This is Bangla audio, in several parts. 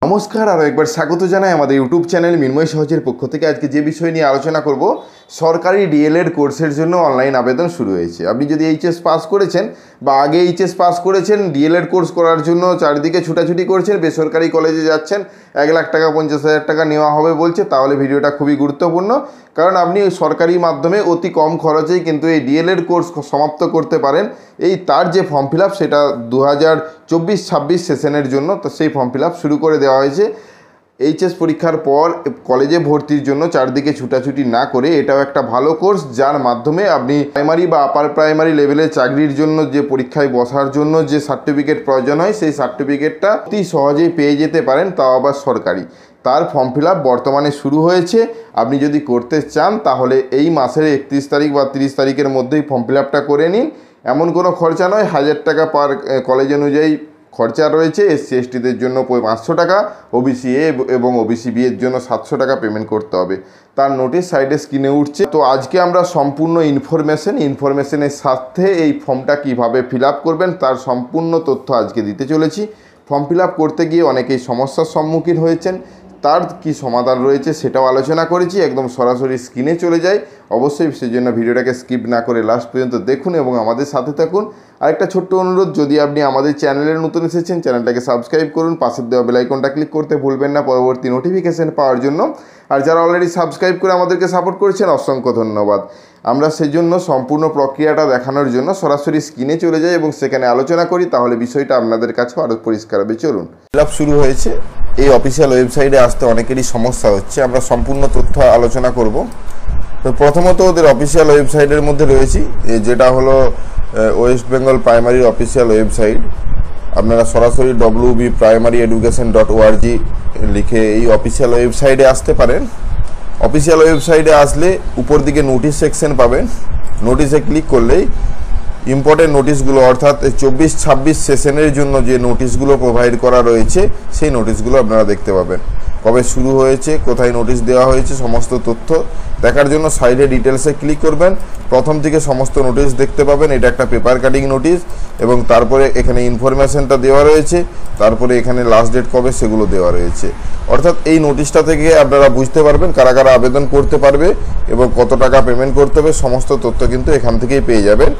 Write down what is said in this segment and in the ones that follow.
নমস্কার, আরও একবার স্বাগত জানাই আমাদের ইউটিউব চ্যানেল মিনময় সহজের পক্ষ থেকে। আজকে যে বিষয় নিয়ে আলোচনা করব, সরকারি ডিএলএড কোর্সের জন্য অনলাইন আবেদন শুরু হয়েছে। আপনি যদি এইচএস পাস করেছেন বা আগে এইচএস পাস করেছেন, ডিএলএড কোর্স করার জন্য চারিদিকে ছুটাছুটি করছেন, বেসরকারি কলেজে যাচ্ছেন, 1 লাখ টাকা 50,000 টাকা নেওয়া হবে বলছে, তাহলে ভিডিওটা খুবই গুরুত্বপূর্ণ। কারণ আপনি সরকারি মাধ্যমে অতি কম খরচেই কিন্তু এই ডিএলএড কোর্স সমাপ্ত করতে পারেন। তার যে ফর্ম ফিল আপ, সেটা 2024-26 সেশনের জন্য, তো সেই ফর্ম ফিল আপ শুরু করে দেওয়া হয়েছে। এইচএস পরীক্ষার পর কলেজে ভর্তির জন্য চারদিকে ছুটাছুটি না করে এটাও একটা ভালো কোর্স, যার মাধ্যমে আপনি প্রাইমারি বা আপার প্রাইমারি লেভেলের চাকরির জন্য যে পরীক্ষায় বসার জন্য যে সার্টিফিকেট প্রয়োজন হয়, সেই সার্টিফিকেটটা অতি সহজেই পেয়ে যেতে পারেন, তাও আবার সরকারি। তার ফর্ম ফিল আপ বর্তমানে শুরু হয়েছে। আপনি যদি করতে চান তাহলে এই মাসের 31 তারিখ বা 30 তারিখের মধ্যেই ফর্ম ফিল আপটা করে নিন। এমন কোনো খরচা নয়, 1000 টাকা পার কলেজ অনুযায়ী খরচা রয়েছে। এসসি এসটিদের জন্য 500 টাকা, ওবিসি এ এবং ওবিসি বি এর জন্য 700 টাকা পেমেন্ট করতে হবে। তার নোটিশ সাইডে স্ক্রিনে উঠছে। তো আজকে আমরা সম্পূর্ণ ইনফরমেশনের সাথে এই ফর্মটা কিভাবে ফিল আপ করবেন তার সম্পূর্ণ তথ্য আজকে দিতে চলেছি। ফর্ম ফিল আপ করতে গিয়ে অনেকেই সমস্যার সম্মুখীন হয়েছেন, তার কি সমাধান রয়েছে সেটাও আলোচনা করেছি। একদম সরাসরি স্ক্রিনে চলে যাই। অবশ্যই সেই জন্য ভিডিওটাকে স্কিপ না করে লাস্ট পর্যন্ত দেখুন এবং আমাদের সাথে থাকুন। আরেকটা ছোট্ট অনুরোধ, যদি আপনি আমাদের চ্যানেলে নতুন এসেছেন, চ্যানেলটাকে সাবস্ক্রাইব করুন, পাশের দেওয়া বেল আইকনটা ক্লিক করতে ভুলবেন না পরবর্তী নোটিফিকেশন পাওয়ার জন্য। আর যারা অলরেডি সাবস্ক্রাইব করে আমাদেরকে সাপোর্ট করছেন, অসংখ্য ধন্যবাদ। আমরা সেজন্য সম্পূর্ণ প্রক্রিয়াটা দেখানোর জন্য সরাসরি স্ক্রিনে চলে যাই এবং সেখানে আলোচনা করি, তাহলে বিষয়টা আপনাদের কাছেও আরও পরিষ্কার হবে। চলুন। ফিল আপ শুরু হয়েছে। এই অফিসিয়াল ওয়েবসাইটে আসতে অনেকেরই সমস্যা হচ্ছে, আমরা সম্পূর্ণ তথ্য আলোচনা করব। তো প্রথমত ওদের অফিসিয়াল ওয়েবসাইটের মধ্যে রয়েছি, যেটা হলো ওয়েস্ট বেঙ্গল প্রাইমারির অফিসিয়াল ওয়েবসাইট। আপনারা সরাসরি wbprimaryeducation.org লিখে এই অফিসিয়াল ওয়েবসাইটে আসতে পারেন। অফিসিয়াল ওয়েবসাইটে আসলে উপর দিকে নোটিশ সেকশন পাবেন। নোটিশে ক্লিক করলেই ইম্পর্টেন্ট নোটিশগুলো, অর্থাৎ 24-26 সেশনের জন্য যে নোটিশগুলো প্রোভাইড করা রয়েছে, সেই নোটিশগুলো আপনারা দেখতে পাবেন। কবে শুরু হয়েছে, কোথায় নোটিশ দেওয়া হয়েছে, সমস্ত তথ্য দেখার জন্য সাইডে ডিটেলসে ক্লিক করবেন। প্রথম থেকে সমস্ত নোটিশ দেখতে পাবেন। এটা একটা পেপার কাটিং নোটিশ এবং তারপরে এখানে ইনফরমেশনটা দেওয়া রয়েছে, তারপরে এখানে লাস্ট ডেট কবে সেগুলো দেওয়া রয়েছে। অর্থাৎ এই নোটিশটা থেকে আপনারা বুঝতে পারবেন কারা কারা আবেদন করতে পারবে এবং কত টাকা পেমেন্ট করতে হবে, সমস্ত তথ্য কিন্তু এখান থেকেই পেয়ে যাবেন।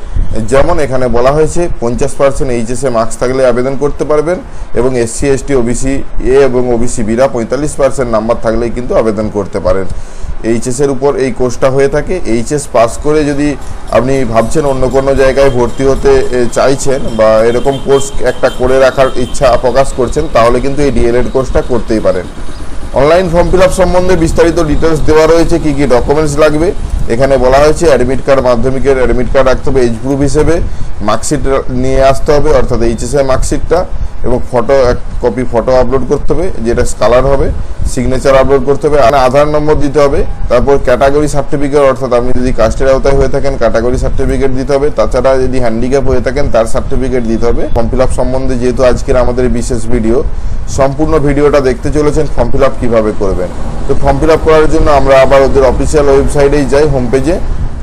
যেমন এখানে বলা হয়েছে 50% এইচএসএ মার্কস থাকলে আবেদন করতে পারবেন এবং এসসি এসটি ওবিসি এ এবং ওবিসি বিরা 45% নাম্বার থাকলেই কিন্তু আবেদন করতে পারেন। এইচএসের উপর এই কোর্সটা হয়ে থাকে। এইচএস পাস করে যদি আপনি ভাবছেন অন্য কোনো জায়গায় ভর্তি হতে চাইছেন বা এরকম কোর্স একটা করে রাখার ইচ্ছা প্রকাশ করছেন, তাহলে কিন্তু এই ডিএলএড কোর্সটা করতেই পারেন। অনলাইন ফর্ম ফিল আপ সম্বন্ধে বিস্তারিত ডিটেলস দেওয়া রয়েছে, কী কী ডকুমেন্টস লাগবে। এখানে বলা হয়েছে অ্যাডমিট কার্ড, মাধ্যমিকের অ্যাডমিট কার্ড রাখতে হবে, এজ প্রুফ হিসেবে মার্কশিট নিয়ে আসতে হবে, অর্থাৎ এইচএসের মার্কশিটটা, এবং এক কপি ফটো আপলোড করতে হবে, যেটা কালার হবে, সিগনেচার আপলোড করতে হবে, আধার নম্বর দিতে হবে, তারপর ক্যাটাগরি সার্টিফিকেট, অর্থাৎ আপনি যদি কাস্টের আওতায় হয়ে থাকেন ক্যাটাগরি সার্টিফিকেট দিতে হবে, তাছাড়া যদি হ্যান্ডিক্যাপ হয়ে থাকেন তার সার্টিফিকেট দিতে হবে। ফর্ম ফিল আপ সম্বন্ধে যেহেতু আজকের আমাদের বিশেষ ভিডিও, সম্পূর্ণ ভিডিওটা দেখতে চলেছেন ফর্ম ফিল আপ কীভাবে করবেন। তো ফর্ম ফিল আপ করার জন্য আমরা আবার ওদের অফিসিয়াল ওয়েবসাইটেই যাই।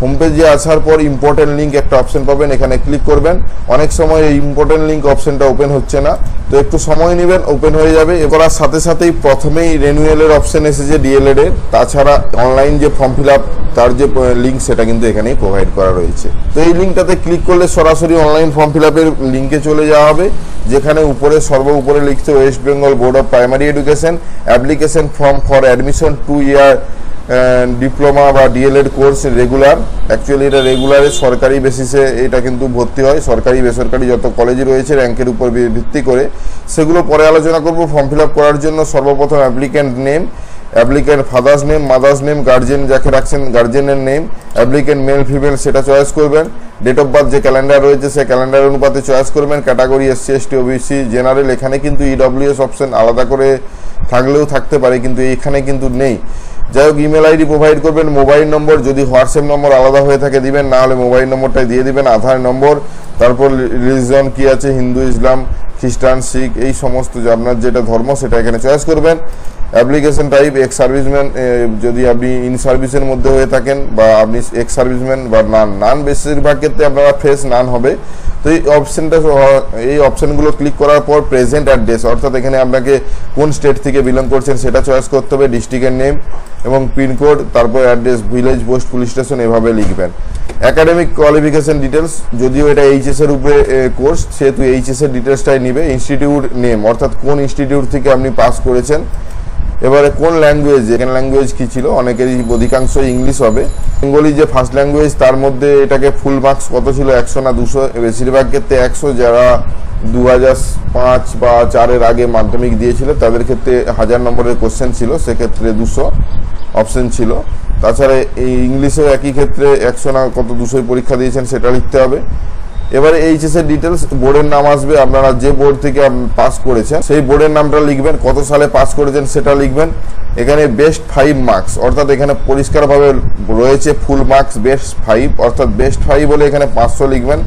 হোমপেজে আসার পর ইম্পর্টেন্ট লিঙ্ক একটা অপশন পাবেন, এখানে ক্লিক করবেন। অনেক সময় এই ইম্পর্টেন্ট লিঙ্ক অপশনটা ওপেন হচ্ছে না, তো একটু সময় নেবেন, ওপেন হয়ে যাবে। এবার সাথে সাথেই প্রথমেই রেনুয়েলের অপশন এসেছে ডিএলএড এর, তাছাড়া অনলাইন যে ফর্ম ফিল আপ তার যে লিঙ্ক সেটা কিন্তু এখানেই প্রোভাইড করা রয়েছে। তো এই লিঙ্কটাতে ক্লিক করলে সরাসরি অনলাইন ফর্ম ফিল আপের লিঙ্কে চলে যাওয়া হবে, যেখানে সর্ব উপরে লিখছে West Bengal board of primary education application form for admission 2 year diploma বা ডিএলএড কোর্স রেগুলার। অ্যাকচুয়ালি এটা রেগুলারে সরকারি বেসিসে এটা কিন্তু ভর্তি হয়। সরকারি বেসরকারি যত কলেজই রয়েছে র্যাঙ্কের উপর ভিত্তি করে, সেগুলো পরে আলোচনা করব। ফর্ম ফিল আপ করার জন্য সর্বপ্রথম applicant name, applicant father's name, mother's name, guardian যাকে রাখছেন গার্জেনের নেম, অ্যাপ্লিক্যান্ট মেল ফিমেল সেটা চয়েস করবেন। ডেট অফ বার্থ যে ক্যালেন্ডার রয়েছে সেই ক্যালেন্ডার অনুপাতে চয়েস করবেন। Category SC ST OBC general, এখানে কিন্তু ইডব্লিউএস অপশন আলাদা করে থাকলেও থাকতে পারে, কিন্তু এখানে কিন্তু নেই। যাই হোক, ইমেল আইডি প্রোভাইড করবেন। মোবাইল নম্বর, যদি হোয়াটসঅ্যাপ নম্বর আলাদা হয়ে থাকে দিবেন, না হলে মোবাইল নম্বরটাই দিয়ে দিবেন। আধার নম্বর, তারপর রিলিজন কি আছে, হিন্দু, ইসলাম, খ্রিস্টান, শিখ, এই সমস্ত যে আপনার যেটা ধর্ম সেটা এখানে চয়েস করবেন। অ্যাপ্লিকেশন টাইপ এক্স সার্ভিসম্যান, যদি আপনি ইন সার্ভিসের মধ্যে হয়ে থাকেন বা আপনি এক্স সার্ভিসম্যান বা নান বেশিরভাগ ক্ষেত্রে আপনারা ফ্রেশ নান হবে। তো এই অপশনগুলো ক্লিক করার পর প্রেজেন্ট অ্যাড্রেস, অর্থাৎ এখানে আপনাকে কোন স্টেট থেকে বিলং করছেন সেটা চয়েস করতে হবে, ডিস্ট্রিক্টের নেম এবং পিনকোড, তারপর address, village, post, police station, এভাবে লিখবেন। একাডেমিক কোয়ালিফিকেশন ডিটেলস, যদিও এটা এইচএস এর উপরে কোর্স, সেহেতু এইচএস এর ডিটেলসটাই নিবে। ইনস্টিটিউট নেম, অর্থাৎ কোন ইনস্টিটিউট থেকে আপনি পাস করেছেন। এবারে কোন ল্যাঙ্গুয়েজ, সেকেন্ড ল্যাঙ্গুয়েজ কি ছিল, অনেকেরই অধিকাংশ ইংলিশ হবে। বেঙ্গলি যে ফার্স্ট ল্যাঙ্গুয়েজ, তার মধ্যে এটাকে ফুল মার্কস কত ছিল, 100 না 200, বেশিরভাগ ক্ষেত্রে 100। যারা 2005 বা 4-এর আগে মাধ্যমিক দিয়েছিল তাদের ক্ষেত্রে 1000 নম্বরের কোশ্চেন ছিল, সেক্ষেত্রে 200 অপশন ছিল। তাছাড়া এই ইংলিশেও একই ক্ষেত্রে 100 না কত 200 পরীক্ষা দিয়েছেন সেটা লিখতে হবে। এবারে এইচএস এর ডিটেলস, বোর্ডের নাম আসবে, আপনারা যে বোর্ড থেকে পাস করেছেন সেই বোর্ডের নামটা লিখবেন, কত সালে পাস করেছেন সেটা লিখবেন। এখানে বেস্ট 5 মার্কস, অর্থাৎ এখানে পরিষ্কারভাবে রয়েছে ফুল মার্কস বেস্ট 5, অর্থাৎ বেস্ট 5 বলে এখানে 500 লিখবেন।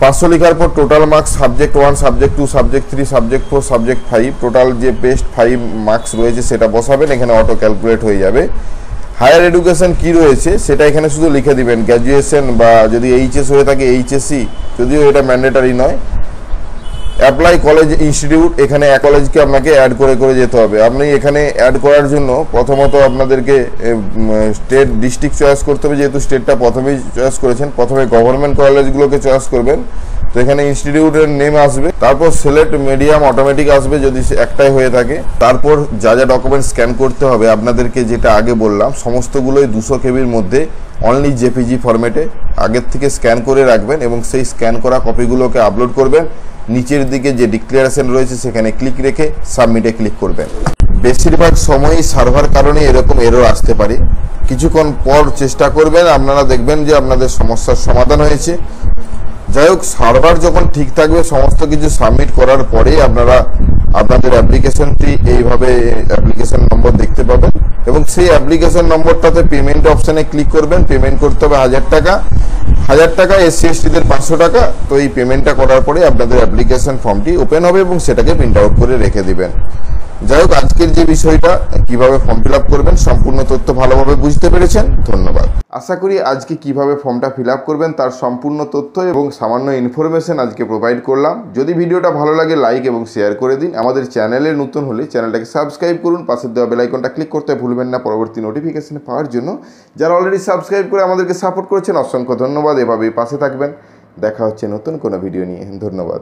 500 লেখার পর total marks subject 1, subject 2, subject 3, subject 4, subject 5, total যে বেস্ট 5 মার্কস রয়েছে সেটা বসাবেন, এখানে অটো ক্যালকুলেট হয়ে যাবে। হায়ার এডুকেশন কি রয়েছে সেটা এখানে শুধু লিখে দিবেন, গ্র্যাজুয়েশন বা যদি এইচএস হয়ে থাকে এইচএসসি, যদিও এটা ম্যান্ডেটারি নয়। অ্যাপ্লাই কলেজ ইনস্টিটিউট, এখানে এক কলেজকে আপনাকে অ্যাড করে করে যেতে হবে। আপনি এখানে অ্যাড করার জন্য প্রথমত আপনাদেরকে স্টেট ডিস্ট্রিক্ট চয়েস করতে হবে, যেহেতু স্টেটটা প্রথমেই চয়েস করেছেন। প্রথমে গভর্নমেন্ট কলেজগুলোকে চয়েস করবেন, তো এখানে ইনস্টিটিউটের নেম আসবে, তারপর সিলেক্ট মিডিয়াম অটোমেটিক আসবে যদি একটাই হয়ে থাকে। তারপর যা যা ডকুমেন্ট স্ক্যান করতে হবে আপনাদেরকে, যেটা আগে বললাম, সমস্তগুলোই 200 কেবির মধ্যে অনলি জেপিজি ফরম্যাটে আগের থেকে স্ক্যান করে রাখবেন এবং সেই স্ক্যান করা কপিগুলোকে আপলোড করবেন। নিচের দিকে যে ডিক্লারেশন রয়েছে সেখানে ক্লিক রেখে সাবমিটে ক্লিক করবেন। বেশিরভাগ সময়ই সার্ভার কারণে এরকম এরর আসতে পারে, কিছুক্ষণ পর চেষ্টা করবেন, আপনারা দেখবেন যে আপনাদের সমস্যার সমাধান হয়েছে। যাই হোক, সার্ভার যখন ঠিক থাকবে, সমস্ত কিছু সাবমিট করার পরেই আপনারা আপনাদের অ্যাপ্লিকেশনটি এইভাবে অ্যাপ্লিকেশন নম্বর দেখতে পাবেন এবং সেই অ্যাপ্লিকেশন নম্বরটাতে পেমেন্ট অপশানে ক্লিক করবেন। পেমেন্ট করতে হবে 1000 টাকা, 1000 টাকা, এসসি এসটিদের 500 টাকা। তো এই পেমেন্টটা করার পরে আপনাদের অ্যাপ্লিকেশন ফর্মটি ওপেন হবে এবং সেটাকে প্রিন্ট আউট করে রেখে দিবেন। যাই হোক, আজকের যে বিষয়টা কিভাবে ফর্ম ফিল আপ করবেন সম্পূর্ণ তথ্য ভালোভাবে বুঝতে পেরেছেন। ধন্যবাদ। আশা করি আজকে কিভাবে ফর্মটা ফিল আপ করবেন তার সম্পূর্ণ তথ্য এবং সামান্য ইনফরমেশন আজকে প্রোভাইড করলাম। যদি ভিডিওটা ভালো লাগে লাইক এবং শেয়ার করে দিন। আমাদের চ্যানেলে নতুন হলে চ্যানেলটাকে সাবস্ক্রাইব করুন, পাশের দেওয়া বেল আইকনটা ক্লিক করতে ভুলবেন না পরবর্তী নোটিফিকেশন পাওয়ার জন্য। যারা অলরেডি সাবস্ক্রাইব করে আমাদেরকে সাপোর্ট করেছেন অসংখ্য ধন্যবাদ। এভাবেই পাশে থাকবেন। দেখা হচ্ছে নতুন কোনো ভিডিও নিয়ে। ধন্যবাদ।